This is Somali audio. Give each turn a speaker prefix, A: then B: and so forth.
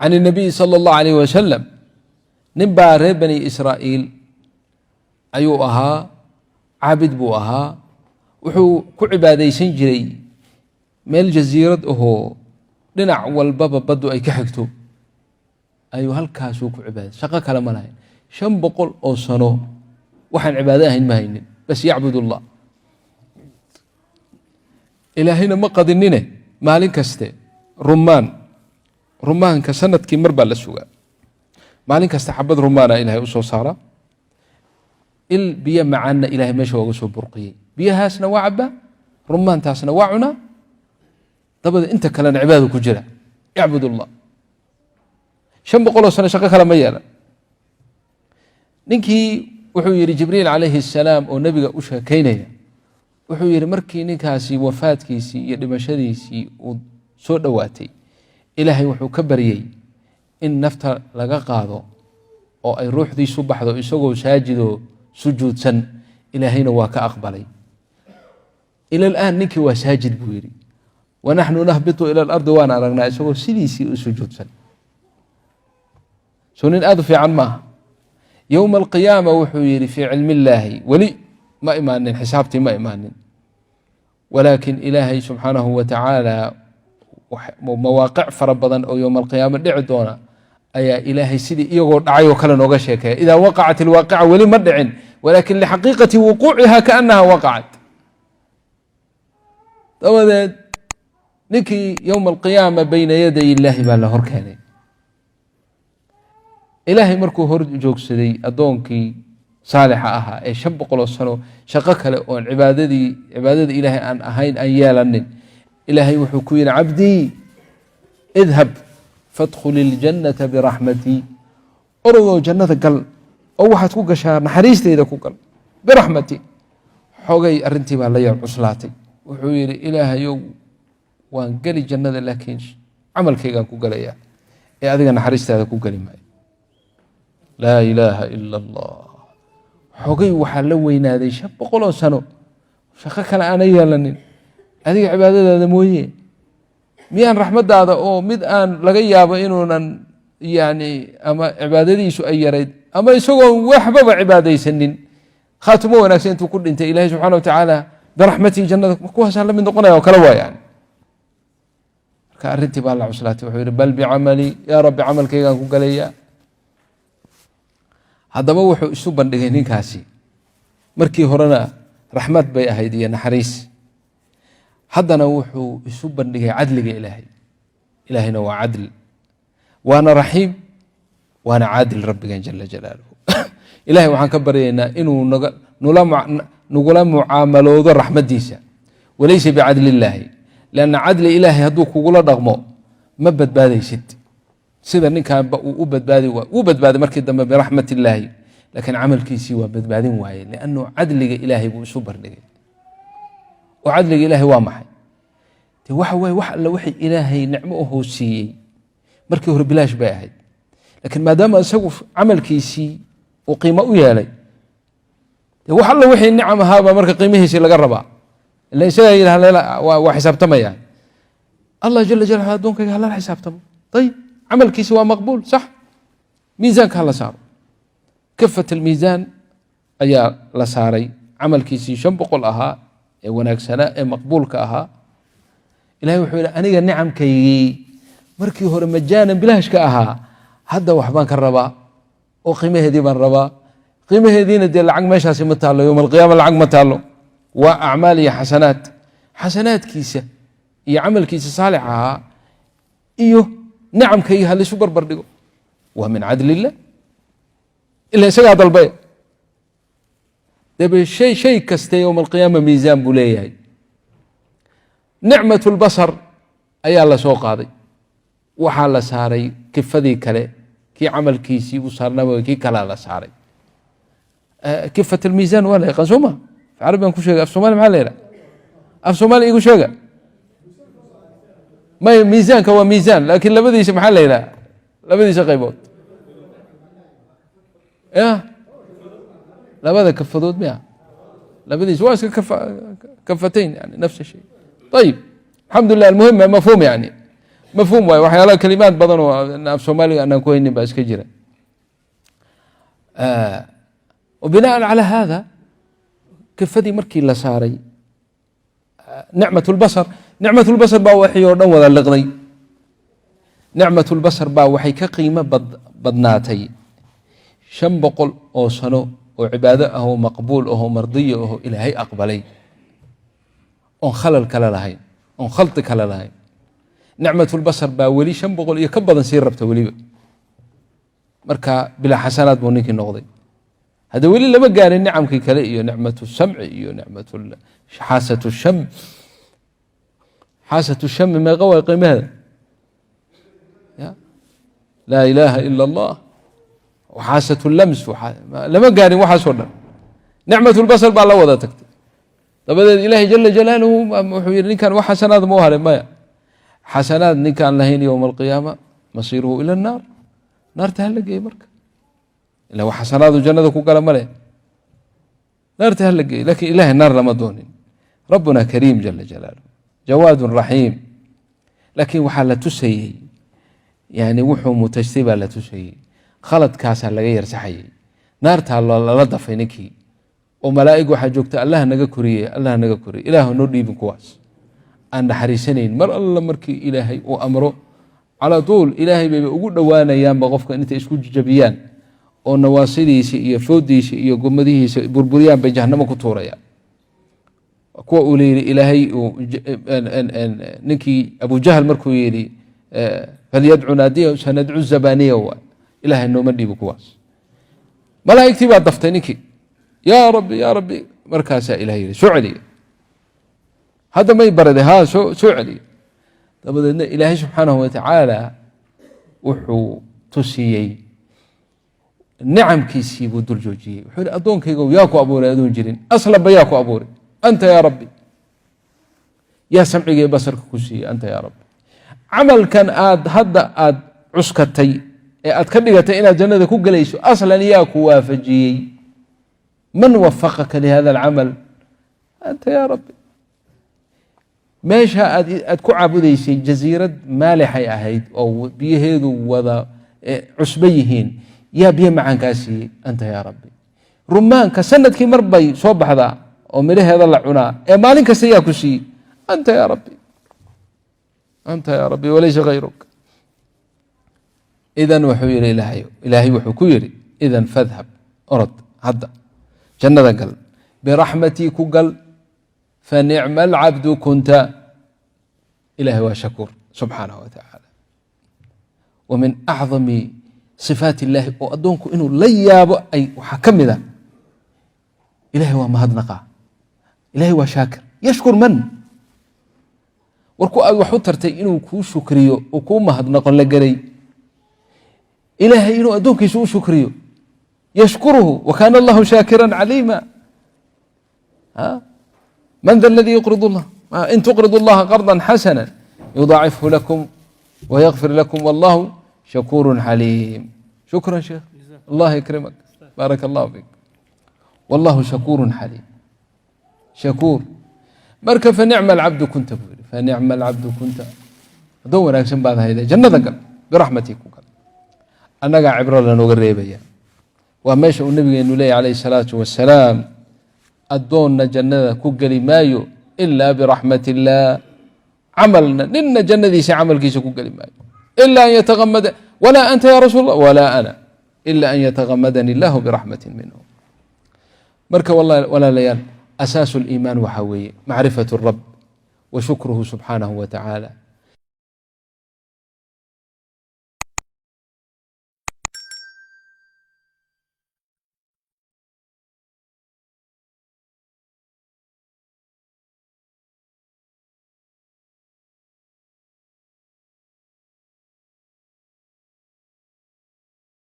A: can الnabiy salى اllah alayh wasalam nin baa reer bani israa'iil ayuu ahaa, caabid buu ahaa, wuxuu ku cibaadaysan jiray meel jasiirad ahoo dhinac walbaba baddu ay ka xigto ayuu halkaasuu ku cibaaday, shaqo kale ma lahayn. 500 oo sano waxaan cibaado ahayn ma haynin, bas yacbud ullah. ilaahayna ma qadinine maalin kaste rumaanka sanadkii mar baa la sugaa, maalin kasta xabad rumaana ilaahay u soo saara, il biyo macaanna ilaahay meesha ooga soo burqiyey, biyahaasna waa cabaa, rumaantaasna waa cunaa, dabada inta kalena cibaado ku jira, yacbud ullah. 500 oo sano shaqo kale ma yeelan. ninkii wuxuu yidhi jibriil calayhi الsalaam oo nebiga u sheekaynaya, wuxuu yidhi markii ninkaasi wafaadkiisii iyo dhimashadiisii uu soo dhowaatay, ilaahay wuxuu ka baryey in nafta laga qaado oo ay ruuxdiisu baxdo isagoo saajidoo sujuudsan, ilaahayna waa ka aqbalay. ila alaan ninkii waa saajid buu yidhi, wanaxnu nahbitu ila alardi, waan aragnaa isagoo sidiisii u sujuudsan. soo nin aad u fiican maaha. yowma alqiyaama wuxuu yidhi fii cilmi illaahi, weli ma imaanin, xisaabtii ma imaanin, walaakin ilaahay subxaanahu wa tacaala mawaaqic fara badan oo yowma alqiyaama dhici doona ayaa ilaahay sidii iyagoo dhacay oo kale nooga sheekeeya. idaa waqacat ilwaaqica, weli ma dhicin, walaakin lixaqiiqati wuquuciha kaanaha waqacat. dabadeed ninkii yowma alqiyaama bayna yaday illaahi baa la hor keenay. ilaahay markuu hor joogsaday addoonkii saalixa ahaa ee 500 oo sano shaqo kale oon cibaadada ilaahay aan ahayn aan yeelanin, ilaahay wuxuu ku yidhi cabdii idhab fadkhul iljannata biraxmatii, orodoo jannada gal oo waxaad ku gashaa naxariisteyda ku gal, biraxmatii. xogay arrintii baa la yar cuslaatay, wuxuu yidhi ilaahayow waan geli jannada, laakiin camalkaygaan ku galayaa ee adiga naxariistaada ku geli maayo. laa ilaaha ila allah. xogay waxaa la weynaaday 500 oo sano shaqo kale aana yeelanin, adiga cibaadadaada mooye, miyaan raxmadaada oo mid aan laga yaabo inuunan yani ama cibaadadiisu ay yarayd ama isagoon waxbaba cibaadaysanin khaatimo wanaagsan intuu ku dhintay, ilaahay subxaana wa tacaala biraxmatii jannada kuwaasaan la mid noqonaya oo kale waa yani. marka arrintii baa la cuslaatay, wuxuu yidhi bal bicamali, yaa rabbi camalkaygaan ku galayaa. haddaba wuxuu isu bandhigay ninkaasi, markii horena raxmad bay ahayd iyo naxariis, haddana wuxuu isu bandhigay cadliga ilaahay. ilaahayna waa cadl, waana raxiim, waana caadil rabbigan jala jalaaluhu. ilahay waxaan ka baryaynaa inuu nagula mucaamaloodo raxmadiisa, walaysa bicadli illaahi, lanna cadli ilaahay hadduu kugula dhaqmo ma badbaadaysid, sida ninkaanba uu u badbaaday markii dambe biraxmat illaahi, laakiin camalkiisii waa badbaadin waaye, liannu cadliga ilaahay buu isu bandhigay. oo cadliga ilaahay waa maxay? de waxa waye wax alla wixii ilaahay nicmo u hoosiiyey markii hore bilaash bay ahayd, laakiin maadaama isagu camalkiisii uu qiimo u yeelay, de wax alla wixii nicam ahaaba marka qiimihiisii laga rabaa, ila isagaa yidhaha waa xisaabtamayaan. allah jala jalaaluhu addoonkayga halala xisaabtamo, ayib camalkiisi waa maqbuul, sax, miisaanka ha la saaro. kafat almiisaan ayaa la saaray, camalkiisii 500 ahaa ee wanaagsanaa ee maqbuulka ahaa. ilahay wuxuu yidhi aniga nicamkaygii markii hore majaanan bilaashka ahaa, hadda waxbaan ka rabaa oo qiimaheedii baan rabaa. qiimaheediina dee lacag meeshaasi ma taallo, yowma alqiyaama lacag ma taallo, waa acmaal iyo xasanaad. xasanaadkiisa iyo camalkiisa saalix ahaa iyo nicamkayga ha laysu barbar dhigo, waa min cadli illah, ila isagaa dalbay. dabe shay kaste yowma alqiyaama miisaan buu leeyahay. nicmat lbasar ayaa la soo qaaday, waxaa la saaray kifadii kale, kii camalkiisii u saarnaba kii kalea la saaray. kifat almiisaan waa la yaqaan soo ma? af carabigan ku sheega, af soomali maxaa la yidhaha? af soomaali igu sheega. may miisaanka waa miisaan, laakiin labadiisa maxaa la yidhaha? labadiisa qaybood ya labada kafadood miya? labadiisa waa iska kafatayn yani nafs shay. ayib alxamdu lilah, almuhim mafhuum yani. mafhuum waayo waxyaalaha kalimaad badan oo af soomaaliga aanaan ku haynin baa iska jira. وبناء على هذا kafadii markii la saaray nicmaة الbصر, nicmaة الbصر baa waxii oo dhan wada liqday. nicmaة الbصر baa waxay ka qiimo badnaatay 500 oo sano oo cibaado ah oo maqbuul ah oo mardiyo ah oo ilaahay aqbalay oon khalal kale lahayn, oon khalti kale lahayn. nicmaة الbصر baa weli 500 iyo ka badan sii rabta weliba, marka bilaa xasanaad buu ninkii noqday. هذا ولي لما قال النعم كي كلي نعمة السمع نعمة حاسة الشم. حاسة الشم ما غوى قيمها لا إله إلا الله. وحاسة اللمس لما قال وحاسونا نعمة البصر بالله وذا تكتب. طب الإله جل جلاله محوير كان وحسنات موهر ما حسنات كان لهين يوم القيامة مصيره إلى النار. نار تهلق أي مركب لو حسنات جنة كوكا ماله نار تهلق، لكن إله النار لما دونين. ربنا كريم جل جلاله جواد رحيم، لكن وحالة تسيي يعني وحو متجتبة لا تسيي خلط كاسا لغير سحي نار تعالى لطف نكي وملائك وحجوكت الله نغا كوريه الله نغا كوري إله نردي بكواس أن حريسنين مر الله مركي إلهي وأمره على طول إلهي بيبي أقول دوانا يام بغفك أنت إسكو جبيان oo nawaasidiisa iyo foodiisa iyo gomadihiisa burburiyaan bay jahannamo ku tuurayaan. kuwa uu leeyahay ilaahay ninkii Abu Jahl markuu yiri falyad'u naadiya sanad'u zabaniya wa ilaahay nooma dhiibo kuwaas. malaa'igtii baa daftay ninkii yaa rabbi markaasa ilaahay yiri soo celiya hadda may barade ha soo celiya. dabadeedna ilaahay subxaanahu wa tacaala wuxuu tusiyey نعم كيسي بدل جوجي وحول أدون كيقو ياكو أبوري أدون جرين أصلا بياكو أبوري أنت يا ربي يا سمعي بصرك كوسي أنت يا ربي. عمل كان هدا عسكتي كدغتي إلى جنة كو جليسو أصلا ياكو وافجي من وفقك لهذا العمل أنت يا ربي. ما شاء أدكو عبوديسي جزيرة مالحة أهيد أو بيهيدو وذا عسبيهين يا بيه معان كاسي أنت يا ربي. رمان كسند كي مربي صوب هذا ومره هذا العنا مالين كسيا كسي أنت يا ربي أنت يا ربي وليس غيرك. إذن وحوير إلهي وحكويري إذن فاذهب أرد هذا جنة قل برحمتي كقل فنعم العبد كنت. إلهي وشكور سبحانه وتعالى. ومن أعظم صفات الله وأدونك إنه لياب أي وحكم ذا إلهي ومهدنقا إلهي وشاكر يشكر من وركو أي وحطرتي إنه كو شكريو وكو مهدنقا لقري إلهي إنه أدونك يسوء شكريو يشكره وكان الله شاكرا عليما. من ذا الذي يقرض الله إن تقرضوا الله قرضا حسنا يضاعفه لكم ويغفر لكم والله شكور حليم. شكرا شيخ الله يكرمك بارك الله فيك. والله شكور حليم شكور مركب فنعم العبد كنت فنعم العبد كنت دور أكشن بعد هذا جنة قل برحمتك وقل أنا قاعد عبر لنا وقريبيا وما يشاء النبي إنه لي عليه الصلاة والسلام الدون جنة كقلي مايو إلا برحمة الله عملنا لنا جنة ذي سعمل كيس كقلي مايو إلا أن يتغمد ولا أنت يا رسول الله ولا أنا إلا أن يتغمدني الله برحمة منه. مركب والله ولا ليال أساس الإيمان وحوي معرفة الرب وشكره سبحانه وتعالى